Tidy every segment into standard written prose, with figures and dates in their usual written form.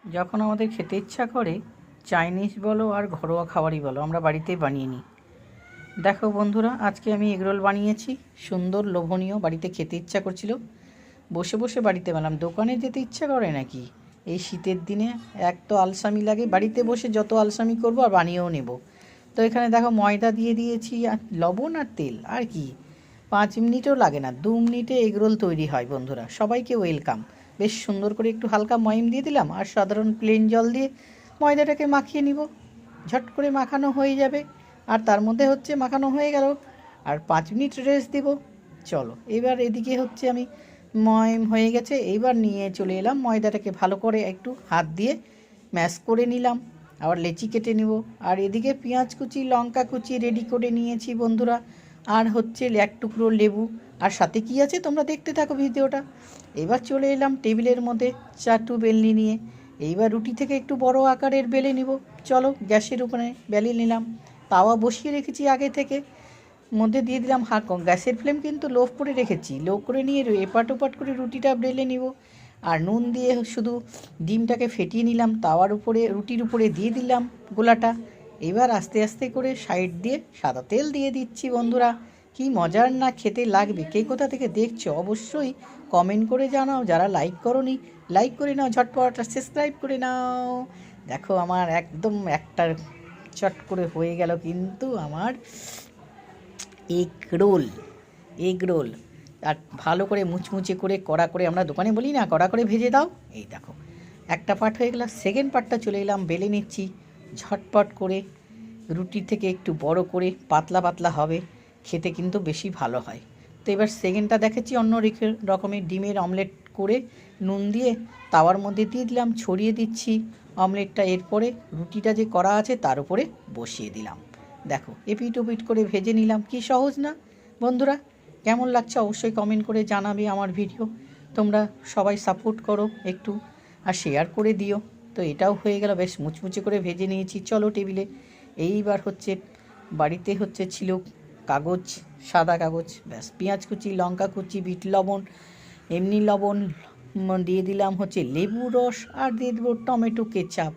যখন আমাদের খেতে ইচ্ছা করে, চাইনিজ বলো আর ঘরোয়া খাবারই বলো, আমরা বাড়িতেই বানিয়ে নিই। দেখো বন্ধুরা, আজকে আমি এগরোল বানিয়েছি, সুন্দর লোভনীয়। বাড়িতে খেতে ইচ্ছা করছিল, বসে বসে বাড়িতে বানালাম। দোকানে যেতে ইচ্ছা করে নাকি? এই শীতের দিনে এক তো আলসামি লাগে, বাড়িতে বসে যত আলসামি করবো আর বানিয়েও নেব। তো এখানে দেখো ময়দা দিয়ে দিয়েছি, আর লবণ আর তেল, আর কি 5 মিনিটও লাগে না, 2 মিনিটে এগরোল তৈরি হয় বন্ধুরা। সবাইকে ওয়েলকাম। বেশ সুন্দর করে একটু হালকা ময়ম দিয়ে দিলাম, আর সাধারণ প্লেন জল দিয়ে ময়দাটাকে মাখিয়ে নিব। ঝট করে মাখানো হয়ে যাবে, আর তার মধ্যে হচ্ছে মাখানো হয়ে গেল, আর 5 মিনিট রেস্ট দিব। চলো এবার এদিকে হচ্ছে আমি ময়ম হয়ে গেছে, এইবার নিয়ে চলে এলাম ময়দাটাকে ভালো করে একটু হাত দিয়ে ম্যাশ করে নিলাম। আবার লেচি কেটে নিব। আর এদিকে পেঁয়াজ কুচি, লঙ্কা কুচি রেডি করে নিয়েছি বন্ধুরা, আর হচ্ছে এক টুকরো লেবু, আর সাথে কি আছে তোমরা দেখতে থাকো ভিডিওটা। এবার চলে এলাম টেবিলের মধ্যে চাটু বেলনি নিয়ে। এইবার রুটি থেকে একটু বড় আকারের বেলে নিব। চলো গ্যাসের উপরে বেলে নিলাম। তাওয়া বসিয়ে রেখেছি আগে থেকে, মধ্যে দিয়ে দিলাম গ্যাসের ফ্লেম কিন্তু লো করে রেখেছি, লো করে নিয়ে এপাট ওপাট করে রুটিটা বেলে নিব। আর নুন দিয়ে শুধু ডিমটাকে ফেটিয়ে নিলাম, তাওয়ার উপরে রুটির উপরে দিয়ে দিলাম গোলাটা। এবার আস্তে আস্তে করে সাইড দিয়ে সাদা তেল দিয়ে দিচ্ছি বন্ধুরা। কি মজার না খেতে লাগবে! কে কোথা থেকে দেখছো অবশ্যই কমেন্ট করে জানাও। যারা লাইক করোনি, লাইক করে নাও, ঝটপট সাবস্ক্রাইব করে নাও। দেখো আমার একদম একটা চট করে হয়ে গেল কিন্তু আমার এগরোল। এগরোল আর ভালো করে মুচমুচে করে কড়া করে, আমরা দোকানে বলি না কড়া করে ভেজে দাও। এই দেখো একটা পার্ট হয়ে গেল, সেকেন্ড পার্টটা চলে এলাম বেলে নিচ্ছি ঝটপট করে। রুটি থেকে একটু বড় করে পাতলা পাতলা হবে, খেতে কিন্তু বেশি ভালো হয়। তো এবার সেকেন্ডটা দেখেছি অন্য রকমের ডিমের অমলেট করে নুন দিয়ে তাওয়ার মধ্যে দিয়ে দিলাম, ছড়িয়ে দিচ্ছি অমলেটটা। এরপরে রুটিটা যে করা আছে তার উপরে বসিয়ে দিলাম। দেখো এপিট ওপিট করে ভেজে নিলাম। কি সহজ না বন্ধুরা? কেমন লাগছে অবশ্যই কমেন্ট করে জানাবে আমার ভিডিও। তোমরা সবাই সাপোর্ট করো একটু, আর শেয়ার করে দিও। তো এটাও হয়ে গেল, বেশ মুচমুচে করে ভেজে নিয়েছি। চলো টেবিলে। এইবার হচ্ছে বাড়িতে হচ্ছে ছিল কাগজ, সাদা কাগজ, ব্যাস পেঁয়াজ কুচি, লঙ্কা কুচি, বিট লবণ, এমনি লবণ দিয়ে দিলাম, হচ্ছে লেবু রস, আর দিয়ে দেবো টমেটো কেচাপ।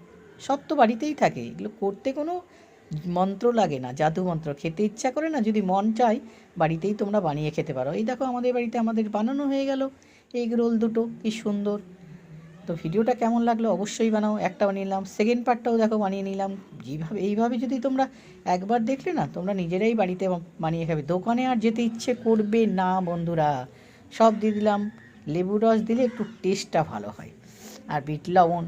সব তো বাড়িতেই থাকে, এগুলো করতে কোনো মন্ত্র লাগে না, জাদু মন্ত্র। খেতে ইচ্ছা করে না, যদি মন চায় বাড়িতেই তোমরা বানিয়ে খেতে পারো। এই দেখো আমাদের বাড়িতে আমাদের বানানো হয়ে গেল এগ রোল দুটো, কি সুন্দর। তো ভিডিওটা কেমন লাগলো অবশ্যই বানাও। একটা বানিয়ে নিলাম, সেকেন্ড পার্টটাও দেখো বানিয়ে নিলাম। এইভাবে যদি তোমরা একবার দেখলে না, তোমরা নিজেরাই বাড়িতে বানিয়ে খাবে, দোকানে আর যেতে ইচ্ছে করবে না বন্ধুরা। সব দিয়ে দিলাম, লেবু রস দিলে একটু টেস্টটা ভালো হয়, আর বিট লবণ।